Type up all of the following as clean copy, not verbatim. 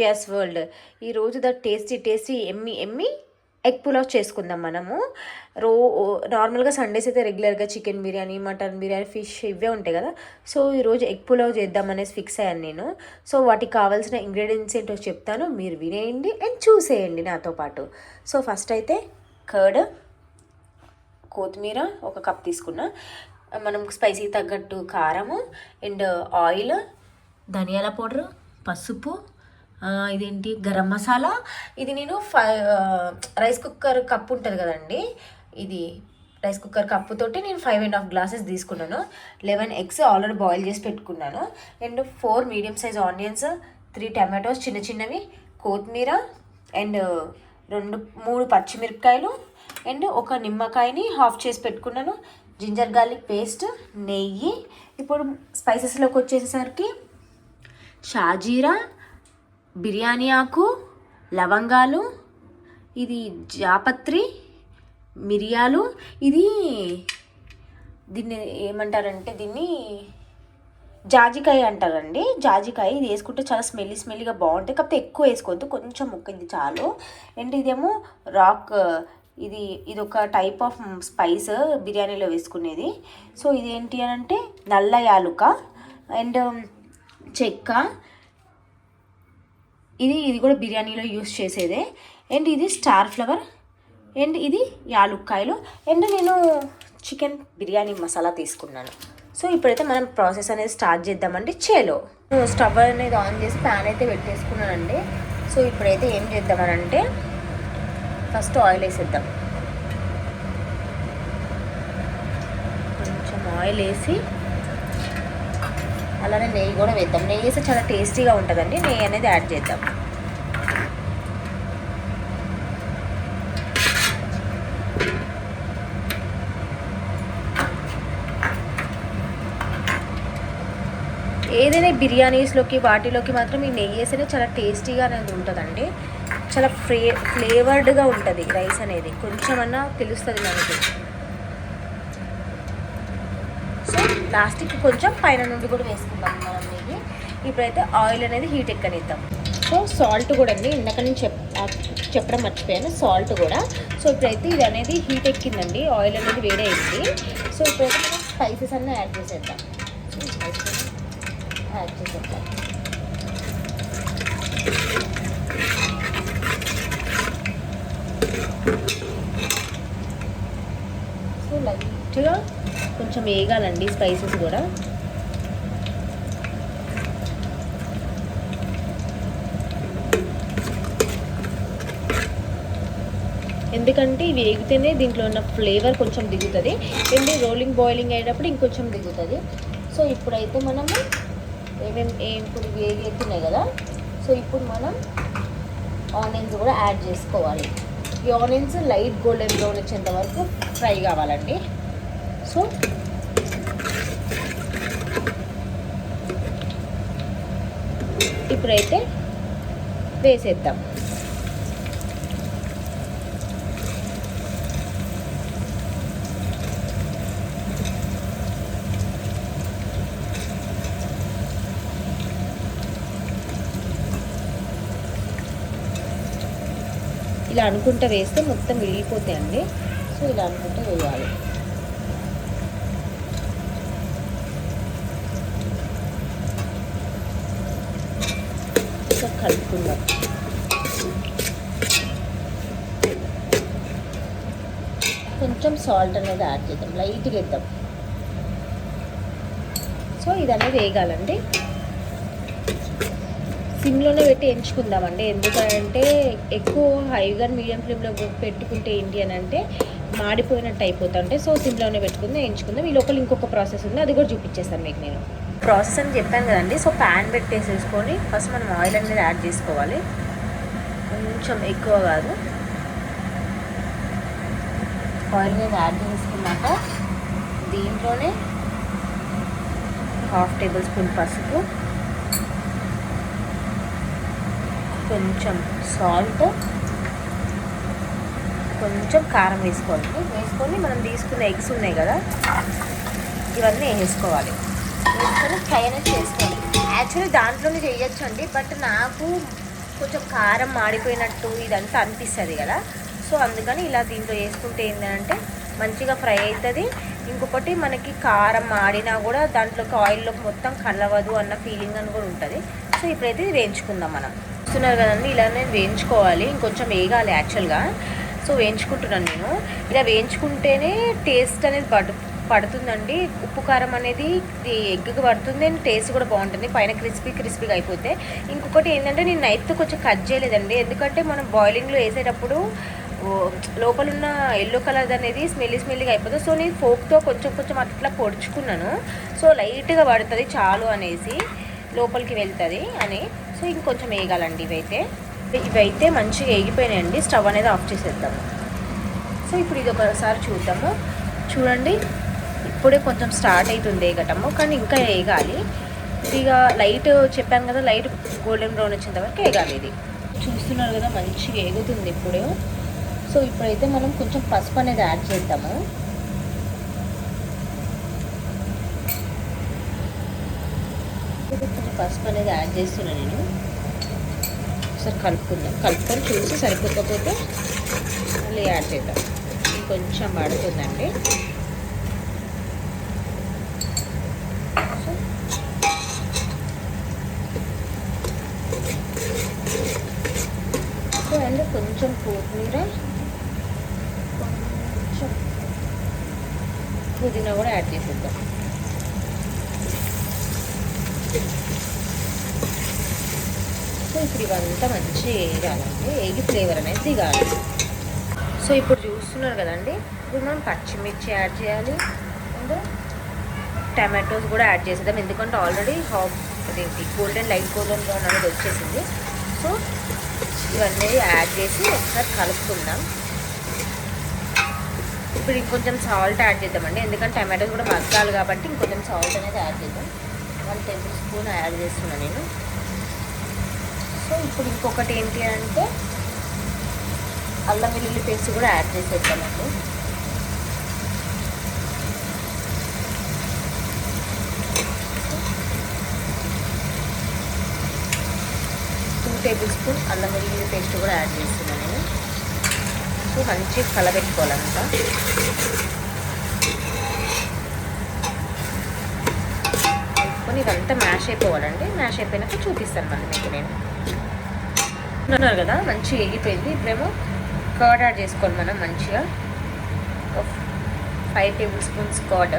వియాస్ world. ఈరోజు the tasty yummy egg pulao చేసుకుందాం మనము. నార్మల్గా సండేస్ అయితే రెగ్యులర్గా chicken biryani, mutton biryani, fish ఇవే ఉంటాయి కదా. సో ఈరోజు ఎగ్ పులావ్ చేద్దామనేసి ఫిక్స్ అయ్యాను నేను. సో వాటికి కావాల్సిన ఇంగ్రీడియంట్స్ ఏంటో చెప్తాను, మీరు వినేయండి అండ్ చూసేయండి నాతో పాటు. సో ఫస్ట్ అయితే కర్డ్, కొత్తిమీర ఒక కప్ తీసుకున్నా, మనం స్పైసీ తగ్గట్టు కారము అండ్ ఆయిల్, ధనియాల పౌడర్, పసుపు, ఇదేంటి గరం మసాలా. ఇది నేను రైస్ కుక్కర్ కప్ ఉంటుంది కదండి, ఇది రైస్ కుక్కర్ కప్పుతోటి నేను 5.5 గ్లాసెస్ తీసుకున్నాను. 11 ఎగ్స్ ఆల్రెడీ బాయిల్ చేసి పెట్టుకున్నాను. And 4 medium size onions, 3 tomatoes చిన్న చిన్నవి, కొత్తిమీర అండ్ 3 పచ్చిమిరపకాయలు అండ్ ఒక నిమ్మకాయని హాఫ్ చేసి పెట్టుకున్నాను, జింజర్ గార్లిక్ పేస్ట్, నెయ్యి. ఇప్పుడు స్పైసెస్లోకి వచ్చేసరికి షాజీరా, బిర్యానీ ఆకు, లవంగాలు, ఇది జాపత్రి, మిరియాలు, దీన్ని ఏమంటారంటే దీన్ని జాజికాయ అంటారండి. జాజికాయ ఇది వేసుకుంటే చాలా స్మెల్లీగా బాగుంటాయి, కాకపోతే ఎక్కువ వేసుకోవద్దు, కొంచెం ముక్క ఇది చాలు. అండ్ ఇదేమో ఇది ఒక టైప్ ఆఫ్ స్పైస్ బిర్యానీలో వేసుకునేది. సో ఇదేంటి అని అంటే నల్ల యాలుక అండ్ చెక్క, ఇది కూడా బిర్యానీలో యూస్ చేసేదే. అండ్ ఇది స్టార్ ఫ్లవర్ అండ్ ఇది యాలుక్కాయలు అండ్ నేను చికెన్ బిర్యానీ మసాలా తీసుకున్నాను. సో ఇప్పుడైతే మనం ప్రాసెస్ అనేది స్టార్ట్ చేద్దామండి. చేలో స్టవ్ అనేది ఆన్ చేసి ప్యాన్ అయితే పెట్టేసుకున్నానండి. సో ఇప్పుడైతే ఏం చేద్దామనంటే ఫస్ట్ ఆయిల్ వేసేద్దాం. కొంచెం ఆయిల్ వేసి అలానే నెయ్యి కూడా వేద్దాం. నెయ్యి వేస్తే చాలా టేస్టీగా ఉంటుందండి. నెయ్యి అనేది యాడ్ చేద్దాం. ఏదైనా బిర్యానీస్లోకి వాటిలోకి మాత్రం ఈ నెయ్యి వేస్తేనే చాలా టేస్టీగా అనేది ఉంటుందండి. చాలా ఫ్లేవర్డ్గా ఉంటుంది రైస్ అనేది, కొంచెమన్నా తెలుస్తుంది మనకి. సో లాస్ట్కి కొంచెం పైన నుండి కూడా వేసుకుందాం మనం నెయ్యి. ఇప్పుడైతే ఆయిల్ అనేది హీట్ ఎక్కనిద్దాం. సో సాల్ట్ కూడా అండి, ఇందాక నేను చెప్పడం మర్చిపోయాను, సాల్ట్ కూడా. సో ఇప్పుడైతే ఇది అనేది హీట్ ఎక్కిందండి, ఆయిల్ అనేది వేడైంది. సో ఇప్పుడైతే మనం స్పైసెస్ అన్నీ యాడ్ చేసేద్దాం. సో లైట్గా కొంచెం వేగాలండి స్పైసెస్ కూడా. ఎందుకంటే ఇవి వేగితేనే దీంట్లో ఉన్న ఫ్లేవర్ కొంచెం దిగుతుంది అండ్ రోలింగ్ బాయిలింగ్ అయ్యేటప్పుడు ఇంకొంచెం దిగుతుంది. సో ఇప్పుడైతే మనము ఇప్పుడు వేగుతున్నాయి కదా. సో ఇప్పుడు మనం ఆనియన్స్ కూడా యాడ్ చేసుకోవాలి. ఈ ఆనియన్స్ లైట్ గోల్డెన్ బ్రౌన్ వచ్చేంత వరకు ఫ్రై కావాలండి. సో ఇప్పుడైతే వేసేద్దాం. ఇలా అనుకుంటూ వేస్తే మొత్తం విరిగిపోతాయండి. సో ఇలా అనుకుంటూ వేయాలి. సో కలుపుకుందాం. కొంచెం సాల్ట్ అనేది యాడ్ చేద్దాం, లైట్గా వేద్దాం. సో ఇది అనేది వేగాలండి. సిమ్లోనే పెట్టి ఎంచుకుందామండి. ఎందుకంటే ఎక్కువ హైగా మీడియం ఫ్లేమ్లో పెట్టుకుంటే ఏంటి అని అంటే మాడిపోయినట్టు అయిపోతుంటే. సో సిమ్లోనే పెట్టుకుందాం, ఎంచుకుందాం. ఈ లోపల ఇంకొక ప్రాసెస్ ఉంది, అది కూడా చూపించేస్తాను మీకు నేను. ప్రాసెస్ అని చెప్పాను కదండి. సో ప్యాన్ పెట్టేసేసుకొని ఫస్ట్ మనం ఆయిల్ అనేది యాడ్ చేసుకోవాలి. కొంచెం ఎక్కువ కాదు, ఆయిల్ అనేది యాడ్ చేసుకున్నాక దీంట్లోనే 1/2 టేబుల్ స్పూన్ పసుపు, కొంచెం సాల్ట్, కొంచెం కారం వేసుకొని మనం తీసుకున్న ఎగ్స్ ఉన్నాయి కదా ఇవన్నీ వేసుకోవాలి. వేసుకొని ఫ్రై అనేది చేసుకోవాలి. యాక్చువల్లీ దాంట్లోనే చేయొచ్చు అండి, బట్ నాకు కొంచెం కారం మాడిపోయినట్టు ఇదంతా అనిపిస్తుంది కదా. సో అందుకని ఇలా దీంట్లో వేసుకుంటే ఏంటంటే మంచిగా ఫ్రై అవుతుంది. ఇంకొకటి మనకి కారం మాడినా కూడా దాంట్లోకి ఆయిల్లోకి మొత్తం కలవదు అన్న ఫీలింగ్ అని కూడా ఉంటుంది. సో ఇప్పుడైతే ఇది వేయించుకుందాం. మనం చూస్తున్నారు కదండి, ఇలానే వేయించుకోవాలి. ఇంకొంచెం వేగాలి యాక్చువల్గా. సో వేయించుకుంటున్నాను నేను. ఇలా వేయించుకుంటేనే టేస్ట్ అనేది పడుతుందండి. ఉప్పు కారం అనేది ఎగ్కి పడుతుంది అండ్ టేస్ట్ కూడా బాగుంటుంది. పైన క్రిస్పీగా అయిపోతే. ఇంకొకటి ఏంటంటే నేను నైఫ్తో కొంచెం కట్ చేయలేదండి, ఎందుకంటే మనం బాయిలింగ్లో వేసేటప్పుడు లోపల ఉన్న ఎల్లో కలర్ అనేది స్మెల్లీగా అయిపోతుంది. సో నేను ఫోక్తో కొంచెం అట్లా పొడుచుకున్నాను. సో లైట్గా పడుతుంది చాలు అనేసి, లోపలికి వెళ్తుంది అని. సో ఇంకొంచెం వేయగాలండి. ఇవైతే మంచిగా వేగిపోయినాయండి. స్టవ్ అనేది ఆఫ్ చేసేద్దాము. సో ఇప్పుడు ఇది ఒకసారి చూద్దాము. చూడండి, ఇప్పుడే కొంచెం స్టార్ట్ అవుతుంది వేగటము, కానీ ఇంకా వేగాలి. ఇక లైట్ చెప్పాను కదా, లైట్ గోల్డెన్ బ్రౌన్ వచ్చేంత వరకు వేగాలి. ఇది చూస్తున్నారు కదా, మంచిగా వేగుతుంది ఇప్పుడు. సో ఇప్పుడైతే మనం కొంచెం పసుపు అనేది యాడ్ చేద్దాము. కొంచెం పసుపు అనేది యాడ్ చేస్తున్నాను నేను. ఒకసారి కలుపుకొని చూసి సరిపోకపోతే మళ్ళీ యాడ్ చేద్దాం. కొంచెం పడుతుందండి. సో అండ్ కొంచెం కొత్తిమీర, కొంచెం పుదీనా కూడా యాడ్ చేసేద్దాం. సో ఇప్పుడు ఇవంతా మంచిగా వేయాలండి, వేగి ఫ్లేవర్ అనేది దిగాలి. సో ఇప్పుడు చూస్తున్నారు కదండి, ఇప్పుడు మనం పచ్చిమిర్చి యాడ్ చేయాలి అండ్ టమాటోస్ కూడా యాడ్ చేసేద్దాం. ఎందుకంటే ఆల్రెడీ లైట్ గోల్డెన్ బ్రౌన్ అనేది వచ్చేసింది. సో ఇవన్నీ యాడ్ చేసి ఒకసారి కలుపుకుందాం. ఇప్పుడు ఇంకొంచెం సాల్ట్ యాడ్ చేద్దామండి, ఎందుకంటే టమాటోస్ కూడా మగ్గాలి కాబట్టి ఇంకొంచెం సాల్ట్ అనేది యాడ్ చేద్దాం. 1 టేబుల్ స్పూన్ యాడ్ చేస్తున్నాను నేను. సో ఇప్పుడు ఇంకొకటి ఏంటి అంటే అల్లం వెల్లుల్లి పేస్ట్ కూడా యాడ్ చేసేద్దామండి. టేబుల్ స్పూన్ అల్లం వెల్లుల్లి పేస్ట్ కూడా యాడ్ చేస్తున్నాను నేను. సో మంచిగా కలబెట్టుకోవాలంట. కలుపుకొని ఇదంతా మ్యాష్ అయిపోవాలండి. మ్యాష్ అయిపోయినాక చూపిస్తాను మళ్ళీ మీకు నేను. ఉన్నారు కదా, మంచిగా ఎగిపోయింది. ఇప్పుడేమో కర్డ్ యాడ్ చేసుకోవాలి మనం మంచిగా. 5 table spoons curd.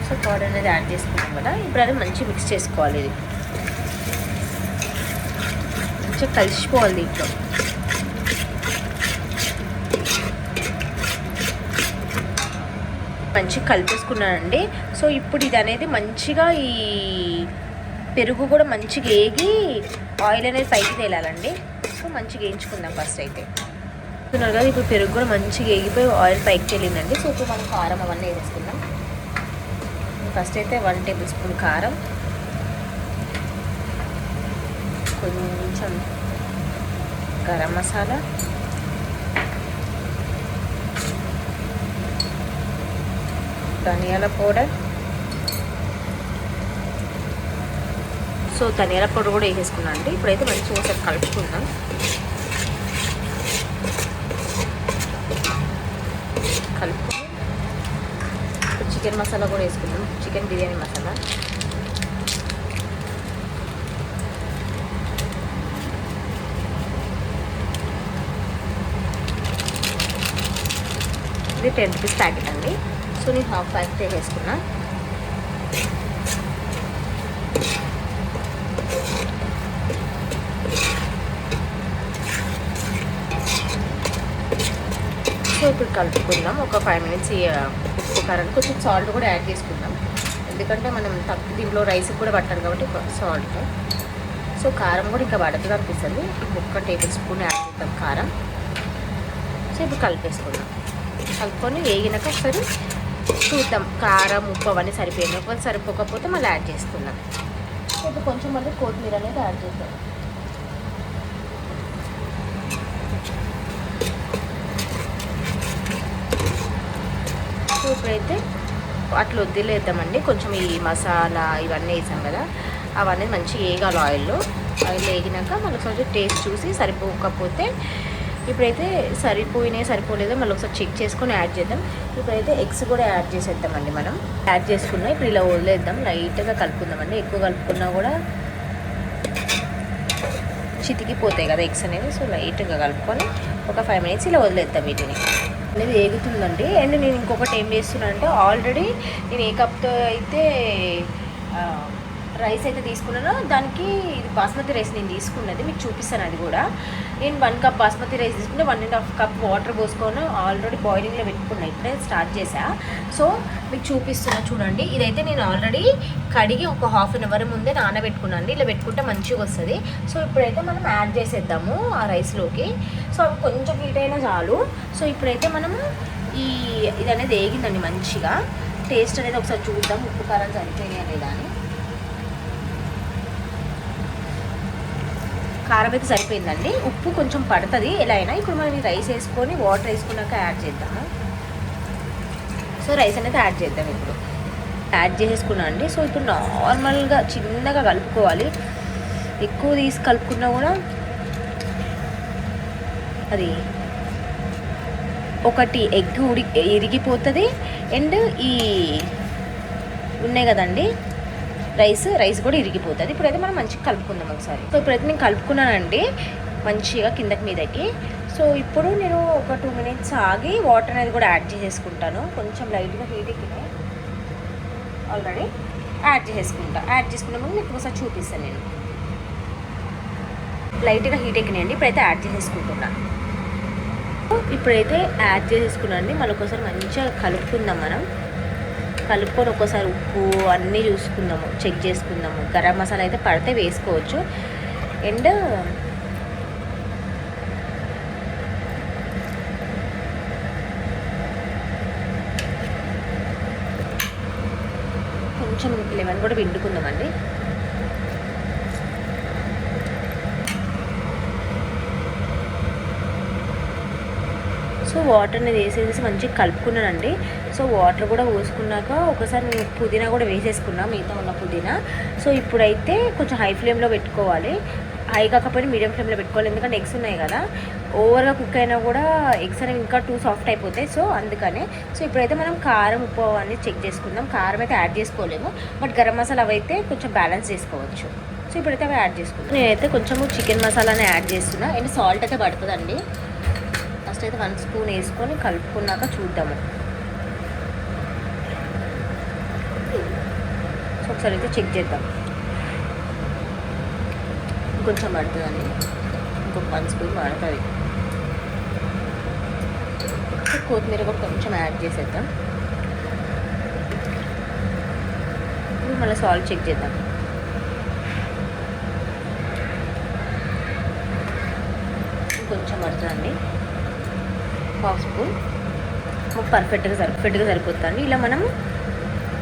So curd అనేది యాడ్ చేసుకున్నాం కదా, ఇప్పుడు అది మంచిగా మిక్స్ చేసుకోవాలి. ఇది మంచిగా కలిసిపోవాలి దీంట్లో. మంచిగా కలిపేసుకున్నానండి. సో ఇప్పుడు ఇది అనేది మంచిగా ఈ పెరుగు కూడా మంచిగా వేగి ఆయిల్ అనేది పైకి తేలాలండి. సో మంచిగా వేయించుకుందాం ఫస్ట్ అయితే. చూస్తున్నారు కదా, ఇప్పుడు పెరుగు కూడా మంచిగా వేగిపోయి ఆయిల్ పైకి తేలిందండి. సో ఇప్పుడు మనం కారం అవన్నీ వేసేసుకుందాం. ఫస్ట్ అయితే 1 టేబుల్ స్పూన్ కారం, కొంచెం గరం మసాలా, ధనియాల పౌడర్. సో ధనియాల పౌడర్ కూడా వేసేసుకున్నాను అండి. ఇప్పుడైతే మంచిగా ఒకసారి కలుపుకుందాం. కలుపుకొని చికెన్ మసాలా కూడా వేసుకుందాం, చికెన్ బిర్యానీ మసాలా. ఇది 10 రూపీస్ ప్యాకెట్ అండి. సో నేను హాఫ్ ప్యాకెట్ వేసుకున్నా. సో ఇప్పుడు కలుపుకుందాం ఒక 5 మినిట్స్. ఉప్పు కారం కొంచెం సాల్ట్ కూడా యాడ్ చేసుకుందాం, ఎందుకంటే మనం దీంట్లో రైస్ కూడా పట్టాలి కాబట్టి సాల్ట్. సో కారం కూడా ఇంకా పడుతుంది అనిపిస్తుంది. 1 టేబుల్ స్పూన్ యాడ్ చేద్దాం కారం. సో ఇప్పుడు కలిపేసుకుందాం. కలుపుకొని వేగినాక ఒకసారి చూద్దాం కారం ఉప్పు అవన్నీ సరిపోయినాయి. ఒకవేళ సరిపోకపోతే మళ్ళీ యాడ్ చేసుకుందాం. ఇప్పుడు కొంచెం మళ్ళీ కొత్తిమీర అనేది యాడ్ చేద్దాం. ఇప్పుడైతే అట్లా వదిలేద్దామండి. కొంచెం ఈ మసాలా ఇవన్నీ వేసాం కదా, అవన్నీ మంచిగా వేగాలి ఆయిల్లో వేగినాక మళ్ళీ ఒకసారి టేస్ట్ చూసి సరిపోకపోతే ఇప్పుడైతే సరిపోలేదో మళ్ళీ ఒకసారి చెక్ చేసుకొని యాడ్ చేద్దాం. ఇప్పుడైతే ఎగ్స్ కూడా యాడ్ చేసేద్దామండి. మనం యాడ్ చేసుకున్నాం. ఇప్పుడు ఇలా వదిలేద్దాం, లైట్గా కలుపుకుందామండి. ఎక్కువ కలుపుకున్నా కూడా చితికిపోతాయి కదా ఎగ్స్ అనేది. సో లైట్గా కలుపుకొని ఒక 5 minutes ఇలా వదిలేద్దాం వీటిని. అనేది ఏగుతుందండి. అండ్ నేను ఇంకొకటి ఏం చేస్తున్నా అంటే, ఆల్రెడీ నేను ఏ కప్తో అయితే రైస్ అయితే తీసుకున్నానో దానికి ఇది బాస్మతి రైస్ నేను తీసుకున్నది మీకు చూపిస్తాను. అది కూడా నేను 1 cup బాస్మతి రైస్ తీసుకుంటే 1.5 cup వాటర్ పోసుకొని ఆల్రెడీ బాయిలింగ్లో పెట్టుకున్నా. ఇప్పుడే స్టార్ట్ చేసా. సో మీకు చూపిస్తున్నా చూడండి. ఇదైతే నేను ఆల్రెడీ కడిగి ఒక 1/2 hour ముందే నానబెట్టుకున్నాను. ఇలా పెట్టుకుంటే మంచిగా వస్తుంది. సో ఇప్పుడైతే మనం యాడ్ చేసేద్దాము ఆ రైస్లోకి. సో అవి కొంచెం హీట్ అయినా చాలు. సో ఇప్పుడైతే మనము ఇది అనేది వేగిందండి మంచిగా. టేస్ట్ అనేది ఒకసారి చూద్దాం, ఉప్పు కారం సరిపోయినాయి లేదా అని. కారం అయితే సరిపోయిందండి. ఉప్పు కొంచెం పడుతుంది ఎలా అయినా. ఇప్పుడు మనం ఈ రైస్ వేసుకొని వాటర్ వేసుకున్నాక యాడ్ చేద్దాము. సో రైస్ అనేది యాడ్ చేద్దాం. ఇప్పుడు యాడ్ చేసేసుకున్నా అండి. సో ఇప్పుడు నార్మల్గా చిన్నగా కలుపుకోవాలి. ఎక్కువ తీసి కలుపుకున్నా కూడా అది ఒకటి ఎగ్ ఇరిగిపోతుంది. అండ్ ఈ ఉన్నాయి కదండి రైస్ కూడా ఇరిగిపోతుంది. ఇప్పుడైతే మనం మంచిగా కలుపుకుందాం ఒకసారి. సో ఇప్పుడైతే నేను కలుపుకున్నానండి మంచిగా కిందకి మీదకి. సో ఇప్పుడు నేను ఒక 2 minutes ఆగి వాటర్ అనేది కూడా యాడ్ చేసేసుకుంటాను. కొంచెం లైట్గా హీట్ ఎక్కినాయి ఆల్రెడీ. యాడ్ చేసుకున్న ముందు మీకు ఒకసారి చూపిస్తాను. నేను లైట్గా హీట్ ఎక్కినాయండి. ఇప్పుడైతే యాడ్ చేసేసుకుంటున్నాను. ఇప్పుడైతే యాడ్ చేసేసుకున్నానండి. మళ్ళీ ఒకసారి మంచిగా కలుపుకుందాం. మనం కలుపుకొని ఒక్కోసారి ఉప్పు అన్నీ చూసుకుందాము, చెక్ చేసుకుందాము. గరం మసాలా అయితే పడితే వేసుకోవచ్చు. అండ్ కొంచెం లెమన్ కూడా పిండుకుందామండి. సో వాటర్ అనేది వేసేసి మంచిగా కలుపుకున్నానండి. సో వాటర్ కూడా పోసుకున్నాక ఒకసారి నేను పుదీనా కూడా వేసేసుకున్నా, మిగతా ఉన్న పుదీనా. సో ఇప్పుడైతే కొంచెం హై ఫ్లేమ్లో పెట్టుకోవాలి. హై కాకపోయినా మీడియం ఫ్లేమ్లో పెట్టుకోవాలి. ఎందుకంటే ఎగ్స్ ఉన్నాయి కదా, ఓవర్గా కుక్ అయినా కూడా ఎగ్స్ అనేవి ఇంకా టూ సాఫ్ట్ అయిపోతాయి. సో అందుకనే. సో ఇప్పుడైతే మనం కారం ఉప్పు అన్నీ చెక్ చేసుకుందాం. కారం అయితే యాడ్ చేసుకోలేము, బట్ గరం మసాలా అవైతే కొంచెం బ్యాలెన్స్ చేసుకోవచ్చు. సో ఇప్పుడైతే అవి యాడ్ చేసుకుందాం. నేనైతే కొంచెము చికెన్ మసాలానే యాడ్ చేస్తున్నా. అండ్ సాల్ట్ అయితే పడుతుందండి. ఫస్ట్ అయితే 1 spoon వేసుకొని కలుపుకున్నాక చూద్దాము. సో ఒకసారి అయితే చెక్ చేద్దాం. ఇంకొంచెం పడుతుందండి, ఇంకొక 1 spoon పడుతుంది. కొత్తిమీర కూడా కొంచెం యాడ్ చేసేద్దాం. ఇప్పుడు మళ్ళీ సాల్ట్ చెక్ చేద్దాం. ఇంకొంచెం పడుతుందండి, 1/2 spoon. పర్ఫెక్ట్గా సరిపోతుంది. ఇలా మనం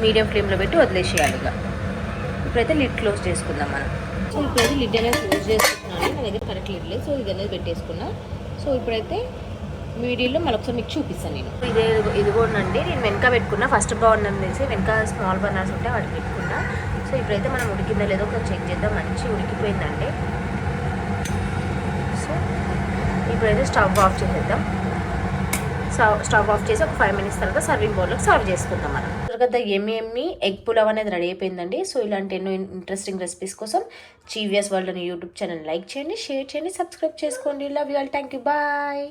మీడియం ఫ్లేమ్లో పెట్టి వదిలేసేయాలి. ఇక ఇప్పుడైతే లిడ్ క్లోజ్ చేసుకుందాం మనం. సో ఇప్పుడైతే లిడ్ అనేది క్లోజ్ చేసుకుంటున్నాను. నా దగ్గర కరెక్ట్ లిడ్ లేదు. సో ఇది అనేది పెట్టేసుకున్నా. సో ఇప్పుడైతే మీడియంలో మళ్ళీ ఒకసారి మీకు చూపిస్తాను. నేను ఇది కూడా అండి నేను వెనక పెట్టుకున్నా. ఫస్ట్ బర్నర్ తీసి వెనక స్మాల్ బర్నర్స్ ఉంటే వాటికి పెట్టుకున్నా. సో ఇప్పుడైతే మనం ఉడికిందో లేదో ఒకసారి చెక్ చేద్దాం. మంచిగా ఉడికిపోయిందండి. సో ఇప్పుడైతే స్టవ్ ఆఫ్ చేసేద్దాం. స్టవ్ ఆఫ్ చేసి ఒక 5 minutes తర్వాత సర్వింగ్ బౌల్లోకి సర్వ్ చేసుకుందాం మనం. తర్వాత ఎమ్మి ఎగ్ పులావ్ అనేది రెడీ అయిపోయిందండి. సో ఇలాంటి ఎన్నో ఇంట్రెస్టింగ్ రెసిపీస్ కోసం GVS world YouTube channel like చేయండి, షేర్ చేయండి, సబ్స్క్రైబ్ చేసుకోండి. Love you all. Thank you. Bye.